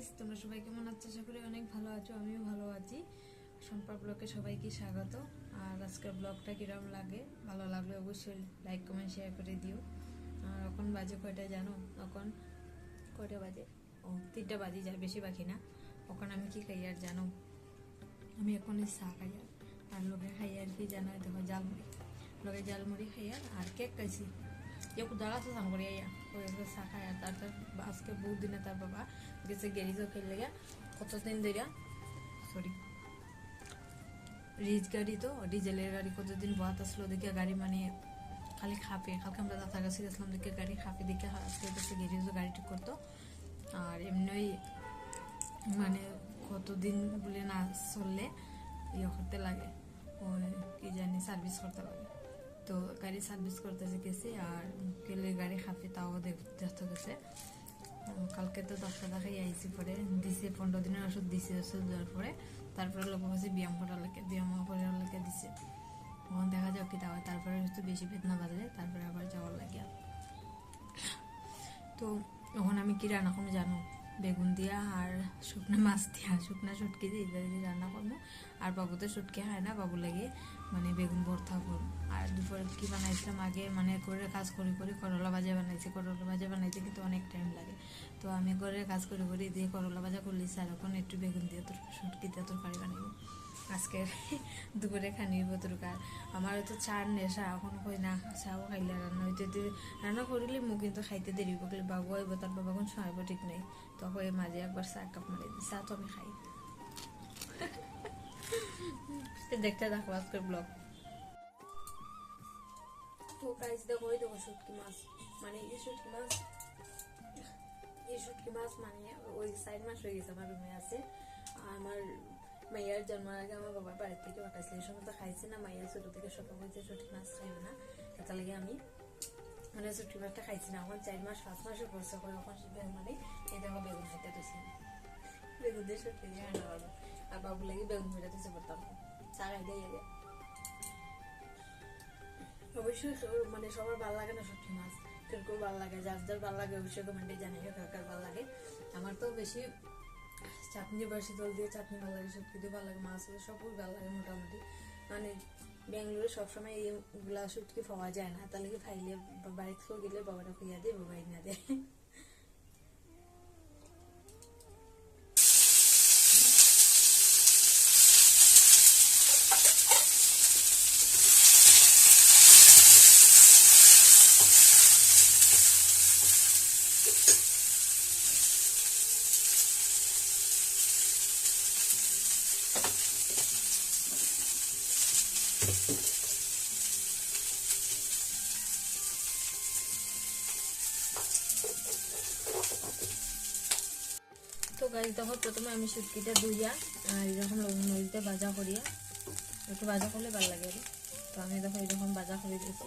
Guys, তোমরা সবাই কেমন আছো? আশা করি অনেক ভালো আছো। আমিও ভালো আছি। সম্পা ব্লগে সবাইকে স্বাগত। আর আজকের ব্লগটা কিরকম লাগে, ভালো লাগলে অবশ্যই লাইক কমেন্ট শেয়ার করে দিও। আর এখন বাজে কয়টা জানো? এখন কয়টা বাজে? ও 3টা বাজে যায়, বেশি বাকি না। এখন আমি কি খাই আর জানো? আমি এখন চা খাই আর লগে খাই আর কি জানো? দেখো জালমুড়ি, লগে জালমুড়ি খাই আর কেক খাইছি। যে দাঁড়া তো সাম করি চা খাই। আর তারপর আজকে বহুত দিনে তার বাবা গেছে গ্যারেজও খেলে লেগে কতদিন ধরে রিচ গাড়ি, তো ডিজেলের গাড়ি কতদিন বাত আসলো দেখে গাড়ি মানে খালি খাপে। কালকে আমরা দাদার কাছে গেছিলাম দেখে গাড়ি খাপে দেখে আজকে গেছে গ্যারেজও গাড়ি ঠিক করতো। আর এমনি মানে কতদিন বলে না চললে ইয়ে করতে লাগে, ওই কি জানি সার্ভিস করতে লাগে। তো গাড়ি সার্ভিস করতে গেছি আর গেলে গাড়ি খাপে, তাও দেখতে গেছে। কালকে তো ডাক্তার দেখাই আইসি, পরে দিছে 15 দিনের ওষুধ দিছে। ওষুধ দেওয়ার পরে তারপরে লোক হচ্ছে ব্যায়াম করার লেগে দিছে। তখন দেখা যাক কি হয়। তারপরে হচ্ছে বেশি বেদনা বাঁধলে তারপরে আবার যাওয়ার লাগে। তো এখন আমি কি রান্না করবো জানো? বেগুন দিয়া আর শুকনো মাছ দিয়া, শুকনা শুটকি দিয়ে রান্না করবো। আর বাবু তো শুটকি খায় না, বাবু লাগে মানে বেগুন ভর্তা করবো। আর দুপুরে কি বানাইছিলাম আগে, মানে করে কাজ করি করলা ভাজা বানাইছি। করলা ভাজা বানাইতে কিন্তু অনেক টাইম লাগে। তো আমি করে কাজ করি দিয়ে করলা ভাজা করলি, আর এখন একটু বেগুন দিয়ে শুটকি দিয়ে তরকারি বানাবো আজকের দুপুরে খানিব তরকার। আমার তো চার নেশা, এখন কই না চাও খাইলে রান্না হইতে রান্না করিলে মোক কিন্তু খাইতে দেরি করলে বাবু আইব, তার বাবা কোন শোনাইব ঠিক নেই। তখন মাঝে একবার চা কাপ মারি দিই, চা তো আমি খাই। দেখতে থাকো আজকের ব্লগ। তো গাইস দেখো, ওই দেখো শুটকি মাছ, মানে এই শুটকি মাছ মানে ওই সাইড মাছ হয়ে গেছে। আমার রুমে আছে। আমার মাইয়ার জন্মের আগে আমার বাবার বাড়ির থেকে পাঠাইছিল, এই সময় তো খাইছে না। মাইয়া ছোট থেকে সকাল হয়েছে শুটকি মাছ খাইবে না, এটা লাগে আমি মানে শুটকি মাছটা খাইছি না। এখন 4 মাস 5 মাসের পয়সা করে এখন মানে এই দেখো বেগুন খাইতে দিয়েছি, বেগুন দিয়ে শুটকি দিয়ে রান্না করবো। আর বাবু লাগে বেগুন ভেজা দিতে পারতাম চা খাইতে গেলে। অবশ্যই মানে সবার ভালো লাগে না শুটকি মাছ, কেউ ভালো লাগে, যার যার ভালো লাগে অবশ্যই কমেন্টে জানিয়ে কার ভালো লাগে। আমার তো বেশি চাটনি বা শীতল দিয়ে চাটনি ভালো লাগে, শুটকি দিয়ে ভালো লাগে, মাছ সবই ভালো লাগে মোটামুটি। মানে বেঙ্গালুরু সবসময় এইগুলা শুটকি পাওয়া যায় না, তাহলে কি খাইলে বাড়িতে গেলে বাবাটা খুঁয়া দেয়, বাবা না দেয়। তো গাইস দেখো, প্রথমে আমি শুটকিটা ধুইয়া আর এরকম লবণ মরিচে ভাজা করিয়া, একটু ভাজা করলে ভালো লাগে আর। তো আমি দেখো এরকম ভাজা করে দিয়েছি।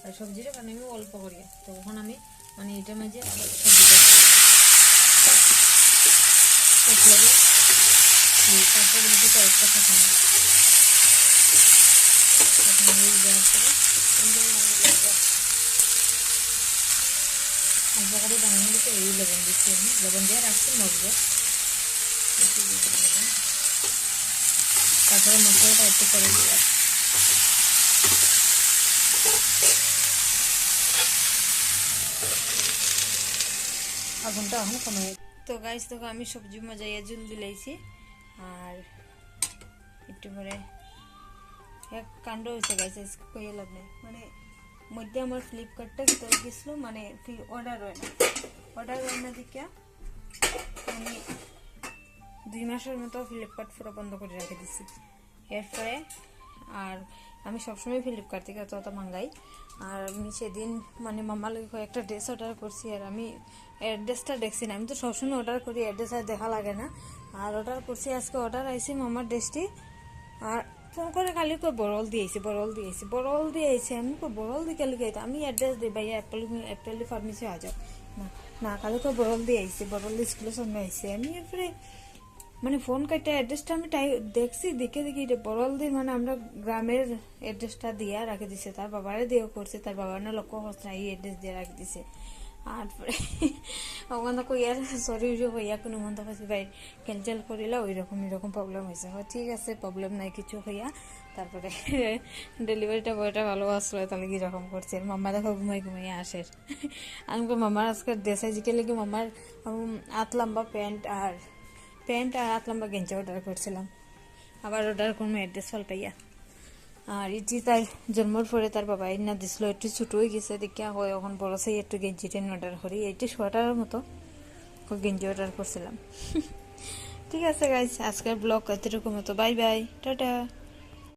আর সবজিটা মানে আমি অল্প করিয়া, তো এখন আমি মানে এটা মাঝে সবজিটা তারপরে কয়েকটা থাকা অল্প করে বানানো দিতে এই লবণ দিচ্ছি। আমি লবণ দিয়ে রাখছি মজবো, তারপরে মশলাটা একটু করে দিয়ে আগুনটা এখন কমে। তো গাইস দেখো, আমি সবজি মজাইয়া জুল দিলাইছি। আর একটু পরে এক কাণ্ড হয়েছে গাইস, কইয়ে লাভ নেই। মানে মধ্যে আমার ফ্লিপকার্টটা ভিতরে গেছিলো, মানে অর্ডার হয় না দিকে আমি 2 মাসের মতো ফ্লিপকার্ট পুরো বন্ধ করে রেখে দিচ্ছি। এরপরে আর আমি সবসময় ফ্লিপকার্ট থেকে অত মাঙ্গাই। আর আমি সেদিন মানে মামার লগে কয়েকটা ড্রেস অর্ডার করছি, আর আমি অ্যাড্রেসটা দেখছি না। আমি তো সবসময় অর্ডার করি, অ্যাড্রেস আর দেখা লাগে না। আর অর্ডার করছি, আজকে অর্ডার আইসি মামার ড্রেসটি। আর ফোন করে খালি কই বরল দিয়েছি। আমি কই বরল দিকে লিখে আমি অ্যাড্রেস দিই ভাইয়া, অ্যাপেলি ফার্মেসি আ যাও না খালি কই বরল দিয়ে আইসি, বরল স্কুলের সামনে আইসি। আমি এরপরে মানে ফোন কাটে অ্যাড্রেসটা আমি দেখছি, দেখে এটা বরল দিয়ে মানে আমরা গ্রামের অ্যাড্রেসটা দিয়ে রাখে দিছে। তার বাবারে দিয়েও করছে, তার বাবার না লক্ষ্য করছে এই অ্যাড্রেস দিয়ে রাখে দিছে। আর পরে ওখানে কইয়া সরি হইয়া কোনো মন্দ পাইছে ভাই ক্যান্সেল করিলা ওই রকম এরকম প্রবলেম হয়েছে। ঠিক আছে প্রবলেম নাই কিছু হইয়া তারপরে ডেলিভারিটা বয়টা ভালো আসলো তাহলে কীরকম করছে মাম্মা দেখো ঘুমাই ঘুমাইয়া আসে। আমি মামার আজকে দেশাই জিকে লেগে মামার হাত লম্বা প্যান্ট আর হাত লম্বা গেঞ্জি অর্ডার করছিলাম, আবার অর্ডার করবো অ্যাড্রেস ফল পাইয়া। আর এটি তার জন্মর পরে তার বাবা না দিছিল, একটু ছোট হয়ে গেছে দেখিয়া হয় এখন বড় সেই একটু গেঞ্জি টেন অর্ডার করি, এইটি সোয়েটারের মতো গেঞ্জি অর্ডার করছিলাম। ঠিক আছে গাইজ, আজকের ব্লগ এতটুকু মতো, বাই বাই, টাটা।